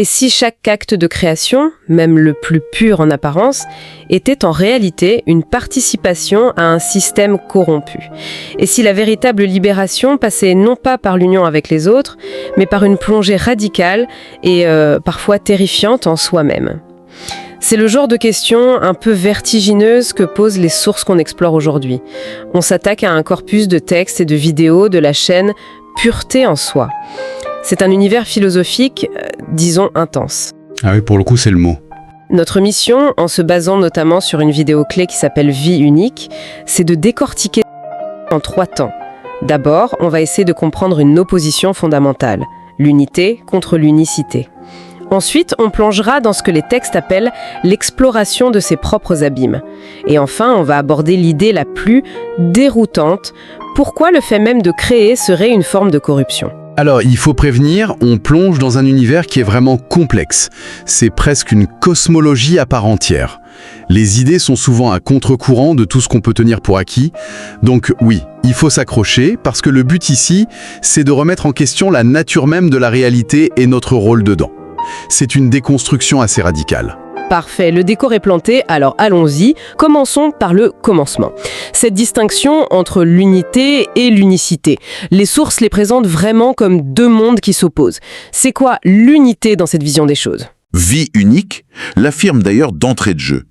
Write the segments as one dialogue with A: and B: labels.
A: Et si chaque acte de création, même le plus pur en apparence, était en réalité une participation à un système corrompu? Et si la véritable libération passait non pas par l'union avec les autres, mais par une plongée radicale et parfois terrifiante en soi-même? C'est le genre de questions un peu vertigineuses que posent les sources qu'on explore aujourd'hui. On s'attaque à un corpus de textes et de vidéos de la chaîne Pureté en soi. C'est un univers philosophique, disons, intense.
B: Ah oui, pour le coup, c'est le mot.
A: Notre mission, en se basant notamment sur une vidéo clé qui s'appelle Vie unique, c'est de décortiquer en 3 temps. D'abord, on va essayer de comprendre une opposition fondamentale, l'unité contre l'unicité. Ensuite, on plongera dans ce que les textes appellent l'exploration de ses propres abîmes. Et enfin, on va aborder l'idée la plus déroutante, pourquoi le fait même de créer serait une forme de corruption.
B: Alors, il faut prévenir, on plonge dans un univers qui est vraiment complexe. C'est presque une cosmologie à part entière. Les idées sont souvent à contre-courant de tout ce qu'on peut tenir pour acquis. Donc oui, il faut s'accrocher, parce que le but ici, c'est de remettre en question la nature même de la réalité et notre rôle dedans. C'est une déconstruction assez radicale.
A: Parfait, le décor est planté, alors allons-y. Commençons par le commencement. Cette distinction entre l'unité et l'unicité. Les sources les présentent vraiment comme 2 mondes qui s'opposent. C'est quoi l'unité dans cette vision des choses?
C: Vie unique l'affirme d'ailleurs d'entrée de jeu.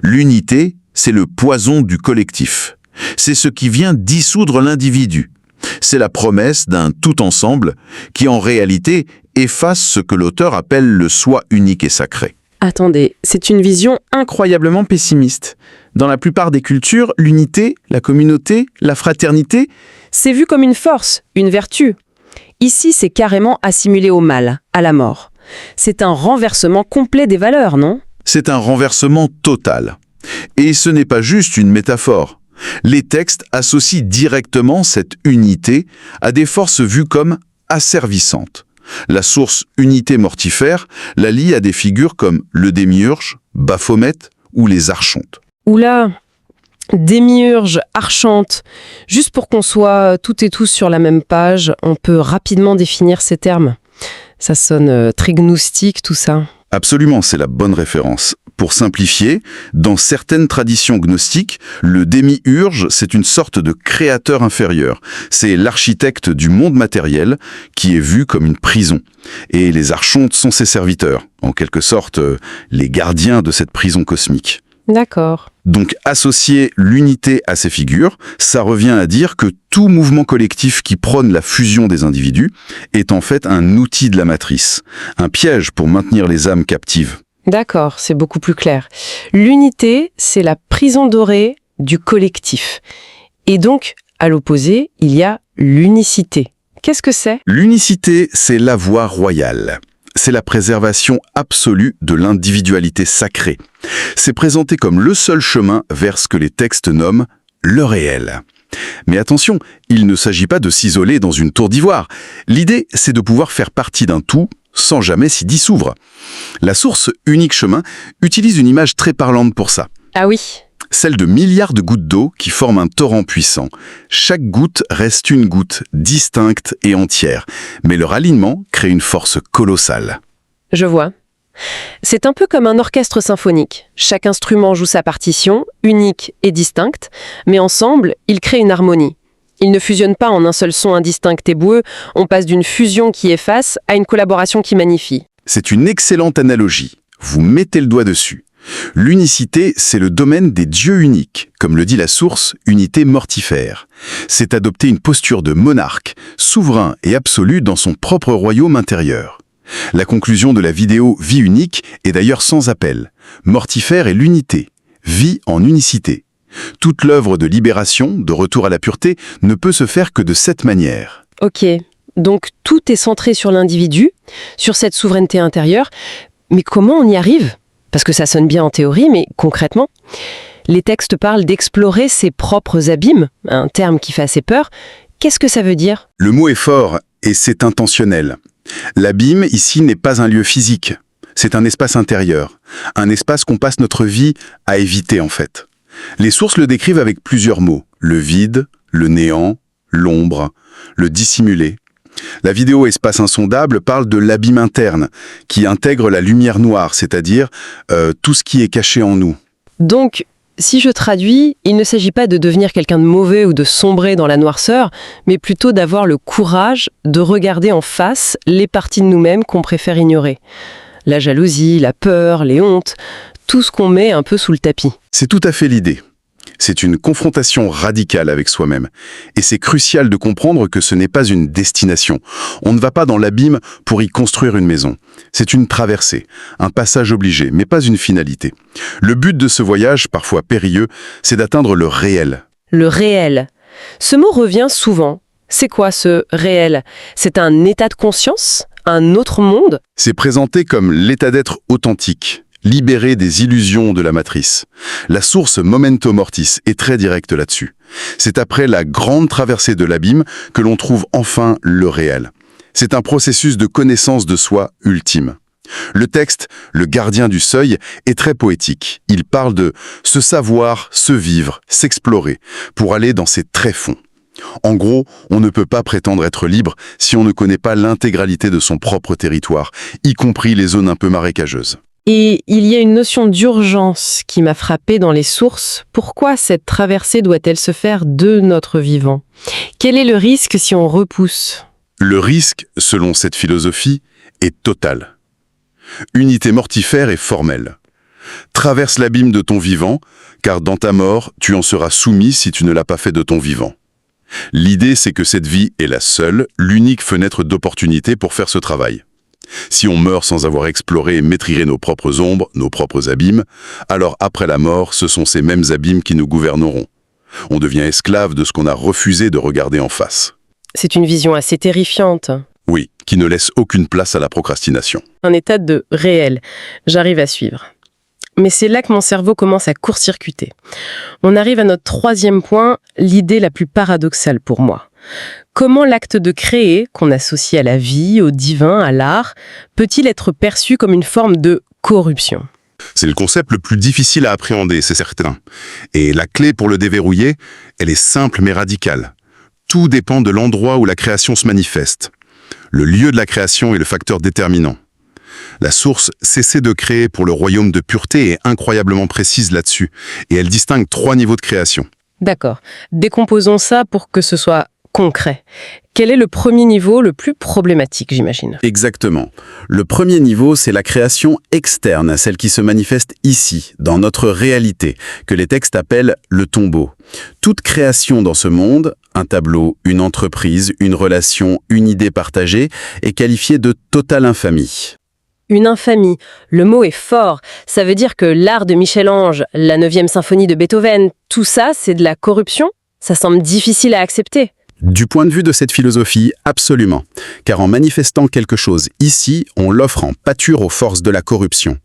C: L'unité, c'est le poison du collectif. C'est ce qui vient dissoudre l'individu. C'est la promesse d'un tout ensemble qui en réalité efface ce que l'auteur appelle le soi unique et sacré.
D: Attendez, c'est une vision incroyablement pessimiste. Dans la plupart des cultures, l'unité, la communauté, la fraternité,
A: c'est vu comme une force, une vertu. Ici, c'est carrément assimilé au mal, à la mort. C'est un renversement complet des valeurs, non?
C: C'est un renversement total. Et ce n'est pas juste une métaphore. Les textes associent directement cette unité à des forces vues comme asservissantes. La source unité mortifère la lie à des figures comme le démiurge, Baphomet ou les archontes.
A: Oula, démiurge, archonte. Juste pour qu'on soit toutes et tous sur la même page, on peut rapidement définir ces termes. Ça sonne très gnostique tout ça.
C: Absolument, c'est la bonne référence. Pour simplifier, dans certaines traditions gnostiques, le démiurge, c'est une sorte de créateur inférieur. C'est l'architecte du monde matériel qui est vu comme une prison. Et les archontes sont ses serviteurs, en quelque sorte les gardiens de cette prison cosmique.
A: D'accord.
C: Donc associer l'unité à ces figures, ça revient à dire que tout mouvement collectif qui prône la fusion des individus est en fait un outil de la matrice, un piège pour maintenir les âmes captives.
A: D'accord, c'est beaucoup plus clair. L'unité, c'est la prison dorée du collectif. Et donc, à l'opposé, il y a l'unicité. Qu'est-ce que c'est?
C: L'unicité, c'est la voie royale. C'est la préservation absolue de l'individualité sacrée. C'est présenté comme le seul chemin vers ce que les textes nomment le réel. Mais attention, il ne s'agit pas de s'isoler dans une tour d'ivoire. L'idée, c'est de pouvoir faire partie d'un tout sans jamais s'y dissoudre. La source Unique Chemin utilise une image très parlante pour ça.
A: Ah oui.
C: Celle de milliards de gouttes d'eau qui forment un torrent puissant. Chaque goutte reste une goutte, distincte et entière, mais leur alignement crée une force colossale.
A: Je vois. C'est un peu comme un orchestre symphonique. Chaque instrument joue sa partition, unique et distincte, mais ensemble, ils créent une harmonie. Ils ne fusionnent pas en un seul son indistinct et boueux, on passe d'une fusion qui efface à une collaboration qui magnifie.
C: C'est une excellente analogie. Vous mettez le doigt dessus. L'unicité, c'est le domaine des dieux uniques, comme le dit la source, unité mortifère. C'est adopter une posture de monarque, souverain et absolu dans son propre royaume intérieur. La conclusion de la vidéo Vie unique est d'ailleurs sans appel. Mortifère est l'unité, vie en unicité. Toute l'œuvre de libération, de retour à la pureté, ne peut se faire que de cette manière.
A: Ok, donc tout est centré sur l'individu, sur cette souveraineté intérieure, mais comment on y arrive ? Parce que ça sonne bien en théorie, mais concrètement, les textes parlent d'explorer ses propres abîmes, un terme qui fait assez peur. Qu'est-ce que ça veut dire ?
C: Le mot est fort et c'est intentionnel. L'abîme, ici, n'est pas un lieu physique. C'est un espace intérieur, un espace qu'on passe notre vie à éviter en fait. Les sources le décrivent avec plusieurs mots. Le vide, le néant, l'ombre, le dissimulé. La vidéo Espace insondable parle de l'abîme interne, qui intègre la lumière noire, c'est-à-dire tout ce qui est caché en nous.
A: Donc, si je traduis, il ne s'agit pas de devenir quelqu'un de mauvais ou de sombrer dans la noirceur, mais plutôt d'avoir le courage de regarder en face les parties de nous-mêmes qu'on préfère ignorer. La jalousie, la peur, les hontes, tout ce qu'on met un peu sous le tapis.
C: C'est tout à fait l'idée. C'est une confrontation radicale avec soi-même. Et c'est crucial de comprendre que ce n'est pas une destination. On ne va pas dans l'abîme pour y construire une maison. C'est une traversée, un passage obligé, mais pas une finalité. Le but de ce voyage, parfois périlleux, c'est d'atteindre le réel.
A: Le réel. Ce mot revient souvent. C'est quoi ce réel? C'est un état de conscience? Un autre monde?
C: C'est présenté comme l'état d'être authentique, libéré des illusions de la matrice. La source Memento Mortis est très directe là-dessus. C'est après la grande traversée de l'abîme que l'on trouve enfin le réel. C'est un processus de connaissance de soi ultime. Le texte, Le gardien du seuil, est très poétique. Il parle de se savoir, se vivre, s'explorer, pour aller dans ses tréfonds. En gros, on ne peut pas prétendre être libre si on ne connaît pas l'intégralité de son propre territoire, y compris les zones un peu marécageuses.
A: Et il y a une notion d'urgence qui m'a frappée dans les sources. Pourquoi cette traversée doit-elle se faire de notre vivant? Quel est le risque si on repousse?
C: Le risque, selon cette philosophie, est total. Unité mortifère et formelle. Traverse l'abîme de ton vivant, car dans ta mort, tu en seras soumis si tu ne l'as pas fait de ton vivant. L'idée, c'est que cette vie est la seule, l'unique fenêtre d'opportunité pour faire ce travail. Si on meurt sans avoir exploré et maîtrisé nos propres ombres, nos propres abîmes, alors après la mort, ce sont ces mêmes abîmes qui nous gouverneront. On devient esclave de ce qu'on a refusé de regarder en face.
A: C'est une vision assez terrifiante.
C: Oui, qui ne laisse aucune place à la procrastination.
A: Un état de réel. J'arrive à suivre. Mais c'est là que mon cerveau commence à court-circuiter. On arrive à notre troisième point, l'idée la plus paradoxale pour moi. Comment l'acte de créer, qu'on associe à la vie, au divin, à l'art, peut-il être perçu comme une forme de corruption?
C: C'est le concept le plus difficile à appréhender, c'est certain. Et la clé pour le déverrouiller, elle est simple mais radicale. Tout dépend de l'endroit où la création se manifeste. Le lieu de la création est le facteur déterminant. La source Cessez de créer pour le royaume de pureté est incroyablement précise là-dessus, et elle distingue 3 niveaux de création.
A: D'accord. Décomposons ça pour que ce soit concret. Quel est le premier niveau le plus problématique, j'imagine?
B: Exactement. Le premier niveau, c'est la création externe, celle qui se manifeste ici, dans notre réalité, que les textes appellent le tombeau. Toute création dans ce monde, un tableau, une entreprise, une relation, une idée partagée, est qualifiée de totale infamie.
A: Une infamie. Le mot est fort. Ça veut dire que l'art de Michel-Ange, la 9e symphonie de Beethoven, tout ça, c'est de la corruption? Ça semble difficile à accepter.
B: Du point de vue de cette philosophie, absolument. Car en manifestant quelque chose ici, on l'offre en pâture aux forces de la corruption.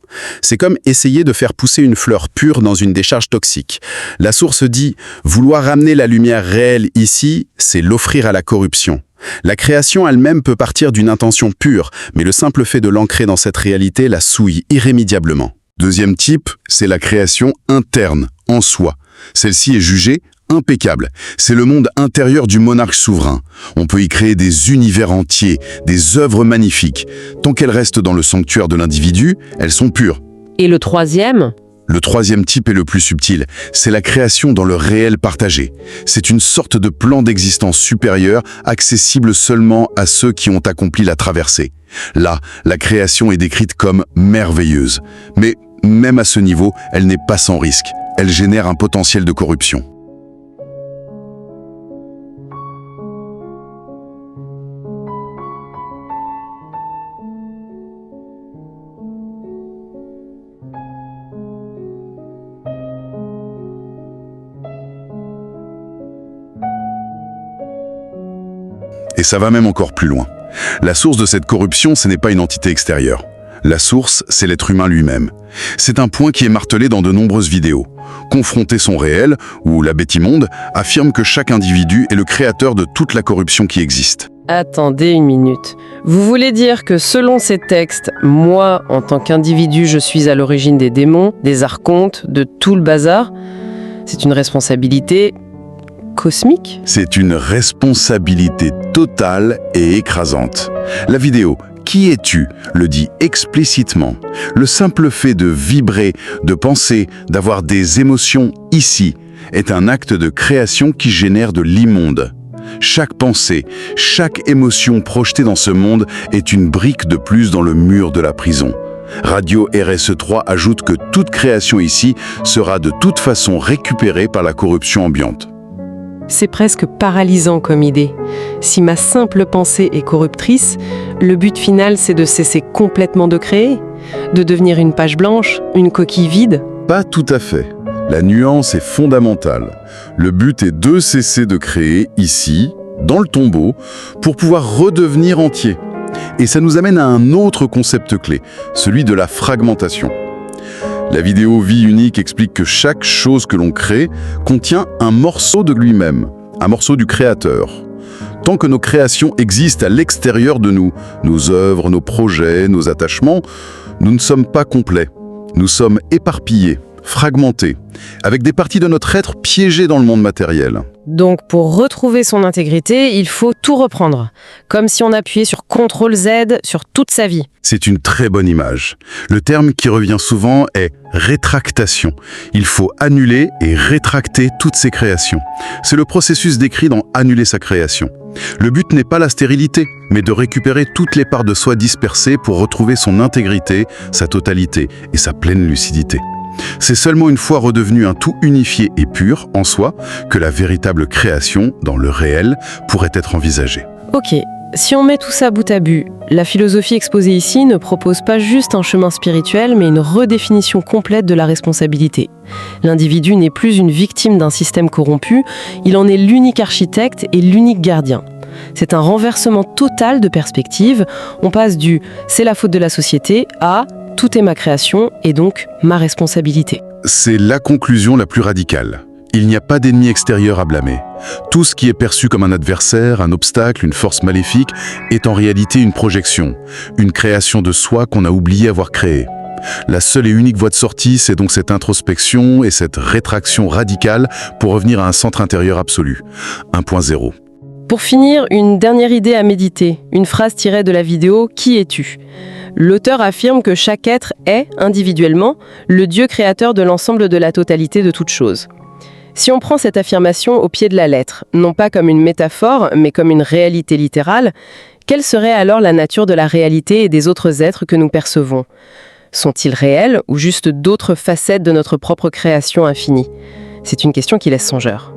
B: C'est comme essayer de faire pousser une fleur pure dans une décharge toxique. La source dit « vouloir ramener la lumière réelle ici, c'est l'offrir à la corruption ». La création elle-même peut partir d'une intention pure, mais le simple fait de l'ancrer dans cette réalité la souille irrémédiablement.
C: Deuxième type, c'est la création interne, en soi. Celle-ci est jugée impeccable. C'est le monde intérieur du monarque souverain. On peut y créer des univers entiers, des œuvres magnifiques. Tant qu'elles restent dans le sanctuaire de l'individu, elles sont pures.
A: Et le troisième?
C: Le troisième type est le plus subtil. C'est la création dans le réel partagé. C'est une sorte de plan d'existence supérieur, accessible seulement à ceux qui ont accompli la traversée. Là, la création est décrite comme merveilleuse. Mais même à ce niveau, elle n'est pas sans risque. Elle génère un potentiel de corruption. Et ça va même encore plus loin. La source de cette corruption, ce n'est pas une entité extérieure. La source, c'est l'être humain lui-même. C'est un point qui est martelé dans de nombreuses vidéos. Confronter son réel, ou la bêtimonde, affirme que chaque individu est le créateur de toute la corruption qui existe.
A: Attendez une minute. Vous voulez dire que selon ces textes, moi, en tant qu'individu, je suis à l'origine des démons, des archontes, de tout le bazar? C'est une responsabilité cosmique?
C: C'est une responsabilité totale et écrasante. La vidéo « Qui es-tu » le dit explicitement. Le simple fait de vibrer, de penser, d'avoir des émotions ici est un acte de création qui génère de l'immonde. Chaque pensée, chaque émotion projetée dans ce monde est une brique de plus dans le mur de la prison. Radio RSE3 ajoute que toute création ici sera de toute façon récupérée par la corruption ambiante.
A: C'est presque paralysant comme idée. Si ma simple pensée est corruptrice, le but final c'est de cesser complètement de créer, de devenir une page blanche, une coquille vide.
C: Pas tout à fait. La nuance est fondamentale. Le but est de cesser de créer ici, dans le tombeau, pour pouvoir redevenir entier. Et ça nous amène à un autre concept clé, celui de la fragmentation. La vidéo Vie unique explique que chaque chose que l'on crée contient un morceau de lui-même, un morceau du créateur. Tant que nos créations existent à l'extérieur de nous, nos œuvres, nos projets, nos attachements, nous ne sommes pas complets. Nous sommes éparpillés, fragmentés, avec des parties de notre être piégées dans le monde matériel.
A: Donc pour retrouver son intégrité, il faut tout reprendre, comme si on appuyait sur CTRL-Z sur toute sa vie.
C: C'est une très bonne image. Le terme qui revient souvent est rétractation. Il faut annuler et rétracter toutes ses créations. C'est le processus décrit dans Annuler sa création. Le but n'est pas la stérilité, mais de récupérer toutes les parts de soi dispersées pour retrouver son intégrité, sa totalité et sa pleine lucidité. C'est seulement une fois redevenu un tout unifié et pur en soi que la véritable création, dans le réel, pourrait être envisagée.
A: Ok, si on met tout ça bout à bout, la philosophie exposée ici ne propose pas juste un chemin spirituel, mais une redéfinition complète de la responsabilité. L'individu n'est plus une victime d'un système corrompu, il en est l'unique architecte et l'unique gardien. C'est un renversement total de perspective. On passe du « c'est la faute de la société » à « tout est ma création et donc ma responsabilité ».
C: C'est la conclusion la plus radicale. Il n'y a pas d'ennemi extérieur à blâmer. Tout ce qui est perçu comme un adversaire, un obstacle, une force maléfique, est en réalité une projection, une création de soi qu'on a oublié avoir créée. La seule et unique voie de sortie, c'est donc cette introspection et cette rétraction radicale pour revenir à un centre intérieur absolu, 1.0.
A: Pour finir, une dernière idée à méditer, une phrase tirée de la vidéo « Qui es-tu » L'auteur affirme que chaque être est, individuellement, le Dieu créateur de l'ensemble de la totalité de toutes choses. Si on prend cette affirmation au pied de la lettre, non pas comme une métaphore, mais comme une réalité littérale, quelle serait alors la nature de la réalité et des autres êtres que nous percevons ? Sont-ils réels ou juste d'autres facettes de notre propre création infinie ? C'est une question qui laisse songeur.